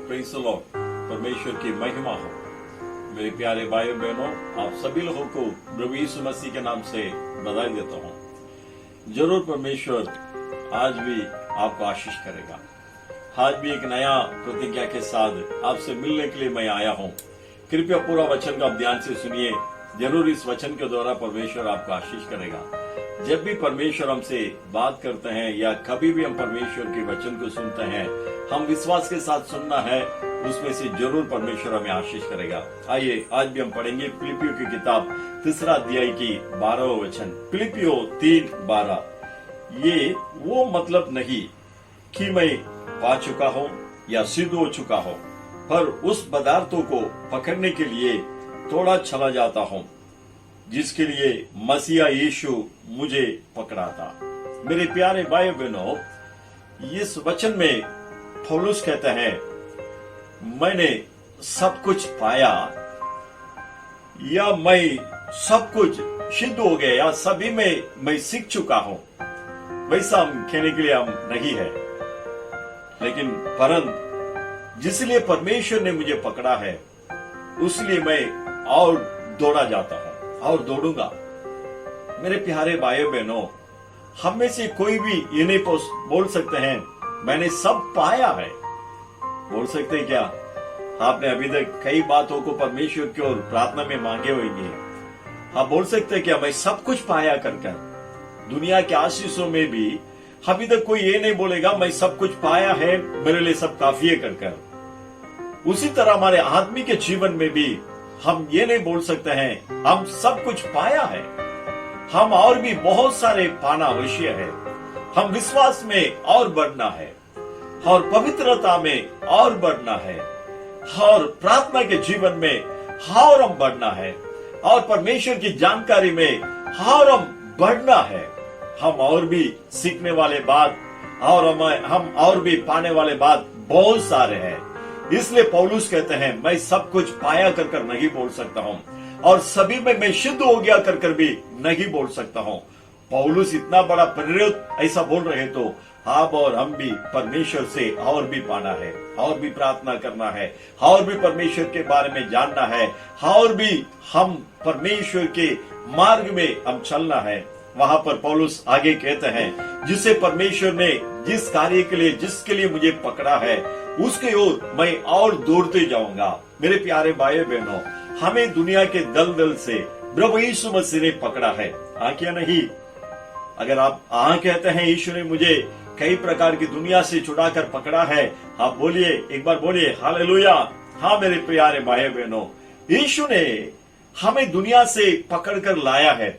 Praise the Lord. परमेश्वर की महिमा हो। मेरे प्यारे भाई बहनों, आप सभी लोगों को प्रभु यीशु मसीह के नाम से बधाई देता हूं। जरूर परमेश्वर आज भी आपको आशीष करेगा। आज भी एक नया प्रतिज्ञा के साथ आपसे मिलने के लिए मैं आया हूं। कृपया पूरा वचन का आप ध्यान से सुनिए। जरूर इस वचन के द्वारा परमेश्वर आपको आशीष करेगा। जब भी परमेश्वर हमसे बात करते हैं या कभी भी हम परमेश्वर के वचन को सुनते हैं, हम विश्वास के साथ सुनना है, उसमें से जरूर परमेश्वर हमें आशीष करेगा। आइए आज भी हम पढ़ेंगे फिलिपियों की किताब 3 अध्याय की 12वां वचन। फिलिपियों 3:12। ये वो मतलब नहीं कि मैं पा चुका हूं या सिद्ध हो चुका हूं, पर उस पदार्थों को पकड़ने के लिए थोड़ा चला जाता हूं जिसके लिए मसीहा यीशु मुझे पकड़ा था। मेरे प्यारे भाई बहनों, इस वचन में पौलुस कहते हैं, मैंने सब कुछ पाया या मैं सब कुछ सिद्ध हो गया या सभी में मैं सीख चुका हूं। वैसा हम कहने के लिए हम नहीं है, लेकिन परंतु जिसलिए परमेश्वर ने मुझे पकड़ा है उसलिए मैं और दौड़ा जाता हूं और दौड़ूंगा। मेरे प्यारे भाई बहनों, हम में से कोई भी ये नहीं बोल सकते हैं मैंने सब पाया है। बोल सकते हैं क्या? आपने अभी तक कई बातों को परमेश्वर की ओर प्रार्थना में मांगे होंगे। आप बोल सकते हैं क्या मैं सब कुछ पाया कर दुनिया के आशीषों में भी अभी तक कोई ये नहीं बोलेगा मैं सब कुछ पाया है, मेरे लिए सब काफी है कर। उसी तरह हमारे आदमी के जीवन में भी हम ये नहीं बोल सकते हैं हम सब कुछ पाया है। हम और भी बहुत सारे पाना अवश्य है। हम विश्वास में और बढ़ना है और पवित्रता में और बढ़ना है और प्रार्थना के जीवन में और हम बढ़ना है और परमेश्वर की जानकारी में और हम बढ़ना है। हम और भी सीखने वाले बात और हम और भी पाने वाले बात बहुत सारे हैं। इसलिए पौलुस कहते हैं मैं सब कुछ पाया कर नहीं बोल सकता हूं और सभी में मैं सिद्ध हो गया कर भी नहीं बोल सकता हूं। पौलुस इतना बड़ा प्रेरित ऐसा बोल रहे तो आप और हम भी परमेश्वर से और भी पाना है और भी प्रार्थना करना है और भी परमेश्वर के बारे में जानना है और भी हम परमेश्वर के मार्ग में हम चलना है। वहां पर पौलुस आगे कहते हैं, जिसे परमेश्वर ने जिस कार्य के लिए जिसके लिए मुझे पकड़ा है उसके ओर मैं और दौड़ते जाऊंगा। मेरे प्यारे भाई बहनों, हमें दुनिया के दलदल से प्रभु यीशु मसीह ने पकड़ा है, हाँ क्या नहीं? अगर आप हाँ कहते हैं यीशु ने मुझे कई प्रकार की दुनिया से छुड़ाकर पकड़ा है, आप बोलिए, एक बार बोलिए हालेलुया। हाँ मेरे प्यारे भाई बहनों, यीशु ने हमें दुनिया से पकड़ कर लाया है,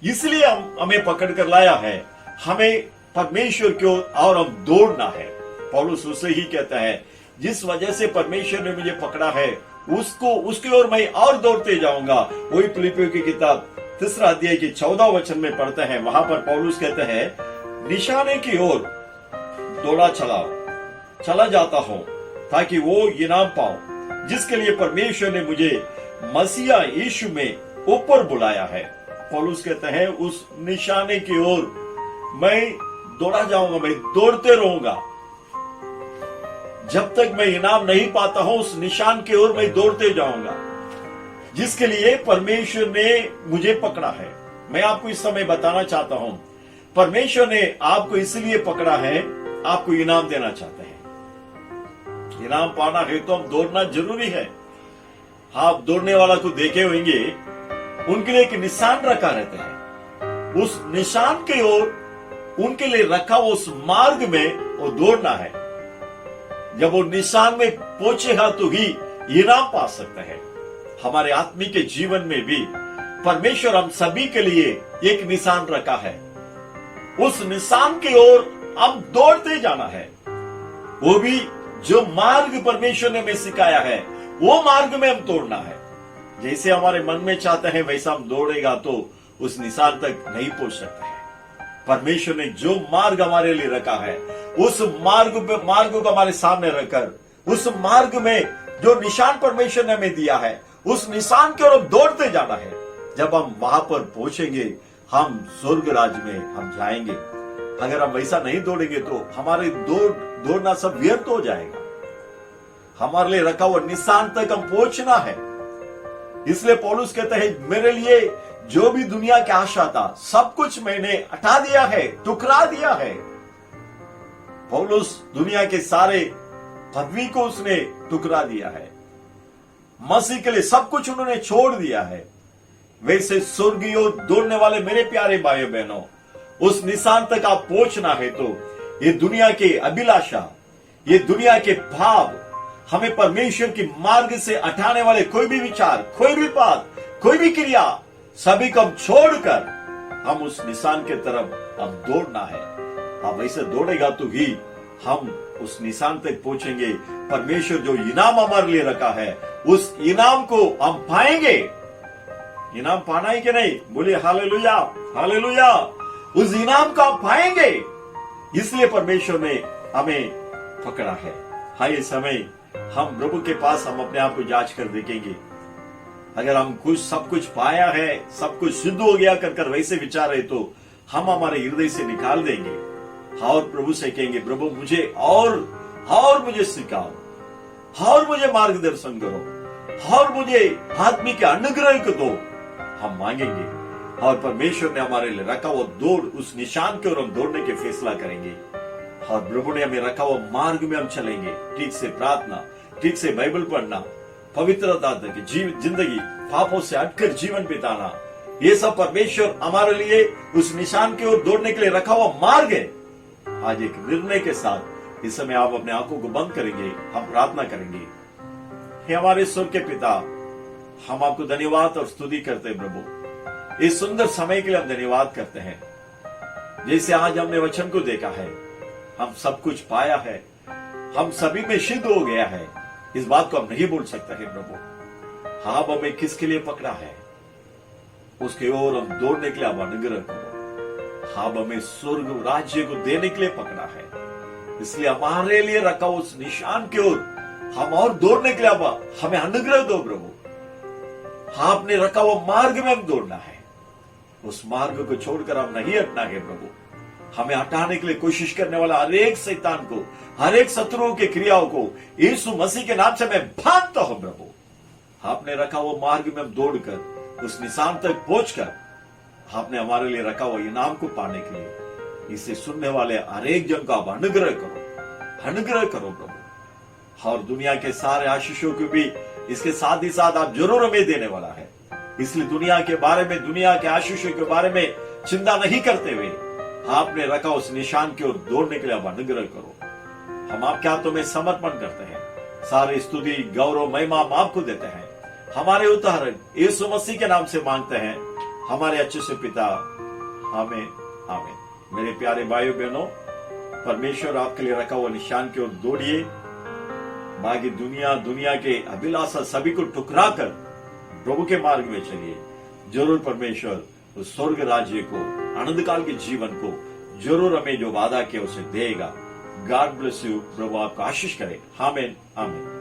इसलिए हमें पकड़ कर लाया है। हमें परमेश्वर की ओर और हम दौड़ना है। पौलुस उससे ही कहता है, जिस वजह से परमेश्वर ने मुझे पकड़ा है उसकी ओर मैं और दौड़ते जाऊंगा। वही फिलिपियों की किताब 3 अध्याय की 14 वचन में पढ़ते हैं। वहां पर पौलुस कहते हैं, निशाने की ओर दौड़ा चला जाता हूं ताकि वो इनाम पाऊं जिसके लिए परमेश्वर ने मुझे मसीहा यीशु में ऊपर बुलाया है। पौलुस कहते हैं उस निशाने की ओर मैं दौड़ा जाऊंगा, मैं दौड़ते रहूंगा जब तक मैं इनाम नहीं पाता हूं। उस निशान की ओर मैं दौड़ते जाऊंगा जिसके लिए परमेश्वर ने मुझे पकड़ा है। मैं आपको इस समय बताना चाहता हूं, परमेश्वर ने आपको इसलिए पकड़ा है, आपको इनाम देना चाहते हैं। इनाम पाना है तो हम दौड़ना जरूरी है। आप दौड़ने वाला को देखे होंगे, उनके लिए एक निशान रखा रहता है। उस निशान की ओर उनके लिए रखा उस मार्ग में वो दौड़ना है। जब वो निशान में पहुंचेगा तो ही इनाम पा सकता है। हमारे आत्मिक के जीवन में भी परमेश्वर हम सभी के लिए एक निशान रखा है। उस निशान की ओर हम दौड़ते जाना है। वो भी जो मार्ग परमेश्वर ने हमें सिखाया है वो मार्ग में हम दौड़ना है। जैसे हमारे मन में चाहते हैं वैसा हम दौड़ेगा तो उस निशान तक नहीं पहुंच सकते हैं। परमेश्वर ने जो मार्ग हमारे लिए रखा है उस मार्ग को हमारे सामने रखकर उस मार्ग में जो निशान परमेश्वर ने हमें दिया है उस निशान की ओर हम दौड़ते जाना है। जब हम वहां पर पहुंचेंगे हम स्वर्ग राज्य में हम जाएंगे। अगर हम वैसा नहीं दौड़ेंगे तो हमारे दौड़ना सब व्यर्थ हो जाएगा। हमारे लिए रखा हुआ निशान तक हम पहुंचना है। इसलिए पौलुस कहते हैं, मेरे लिए जो भी दुनिया की आशा था सब कुछ मैंने हटा दिया है, टुकरा दिया है। पौलुस दुनिया के सारे पदवी को उसने टुकरा दिया है, मसीह के लिए सब कुछ उन्होंने छोड़ दिया है। वैसे स्वर्गीय दौड़ने वाले मेरे प्यारे भाइयों बहनों, उस निशान तक आप पहुंचना है तो ये दुनिया के अभिलाषा, ये दुनिया के भाव, हमें परमेश्वर की मार्ग से हटाने वाले कोई भी विचार, कोई भी बात, कोई भी क्रिया, सभी को हम छोड़कर हम उस निशान के तरफ अब दौड़ना है। आप वैसे दौड़ेगा तो ही हम उस निशान तक पहुंचेंगे। परमेश्वर जो इनाम हमारे लिए रखा है उस इनाम को हम पाएंगे। इनाम पाना है कि नहीं? बोलिए हालेलुया, हालेलुया। उस इनाम को हम पाएंगे, इसलिए परमेश्वर ने हमें पकड़ा है। हाँ, ये समय हम प्रभु के पास हम अपने आप को जांच कर देखेंगे। अगर हम कुछ सब कुछ पाया है, सब कुछ सिद्ध हो गया कर वैसे विचार है तो हम हमारे हृदय से निकाल देंगे और प्रभु से कहेंगे, प्रभु मुझे और मुझे सिखाओ, और मुझे मार्गदर्शन करो, और मुझे आत्मिक अनुग्रह को दो। हम मांगेंगे और परमेश्वर ने हमारे लिए रखा वो दौड़, उस निशान के ओर हम दौड़ने के फैसला करेंगे और प्रभु ने हमें रखा वो मार्ग में हम चलेंगे। ठीक से प्रार्थना, ठीक से बाइबल पढ़ना, पवित्रता की जिंदगी, पापों से हटकर जीवन बिताना, ये सब परमेश्वर हमारे लिए उस निशान की ओर दौड़ने के लिए रखा हुआ मार्ग है। आज एक निर्णय के साथ इस समय आप अपने आंखों को बंद करेंगे, हम प्रार्थना करेंगे। हे हमारे स्वर्ग के पिता, हम आपको धन्यवाद और स्तुति करते हैं प्रभु। इस सुंदर समय के लिए हम धन्यवाद करते हैं। जैसे आज हमने वचन को देखा है, हम सब कुछ पाया है, हम सभी में सिद्ध हो गया है, इस बात को हम नहीं बोल सकते हैं प्रभु। हाँ, हमें किसके लिए पकड़ा है उसके ओर हम दौड़ने के लिए आप अनुग्रह करो। हाँ, हमें स्वर्ग राज्य को देने के लिए पकड़ा है, इसलिए हमारे लिए रखा उस निशान की ओर हम और दौड़ने के लिए आप हमें अनुग्रह दो प्रभु। हाँ, आपने रखा वो मार्ग में हम दौड़ना है, उस मार्ग को छोड़कर हम नहीं हटना है प्रभु। हमें हटाने के लिए कोशिश करने वाला हर एक शैतान को, हर एक शत्रुओं की क्रियाओं को यीशु मसीह के नाम से मैं भागता हूं प्रभु। आपने रखा वो मार्ग में हम दौड़कर उस निशान तक पहुंचकर आपने हमारे लिए रखा वो इनाम को पाने के लिए इसे सुनने वाले हर एक जन को आप अनुग्रह करो, अनुग्रह करो प्रभु। और दुनिया के सारे आशीषों को भी इसके साथ ही साथ आप जरूर हमें देने वाला है। इसलिए दुनिया के बारे में, दुनिया के आशीषों के बारे में चिंता नहीं करते हुए आपने रखा उस निशान की ओर दौड़ने के लिए आप अनुग्रह करो। हम आपके हाथों में समर्पण करते हैं, सारी स्तुति, गौरव, महिमा हम आपको देते हैं। हमारे उद्धारक यीशु मसीह के नाम से मांगते हैं हमारे अच्छे से पिता, आमीन, आमीन। मेरे प्यारे भाइयों बहनों, परमेश्वर आपके लिए रखा हुआ निशान की ओर दौड़िए। बाकी दुनिया के अभिलाषा सभी को टुकरा कर प्रभु के मार्ग में चलिए। जरूर परमेश्वर उस स्वर्ग राज्य को, आनंद काल के जीवन को जरूर हमें जो वादा किया उसे देगा। God bless you. प्रभु आपको आशीष करे। आमीन, आमीन।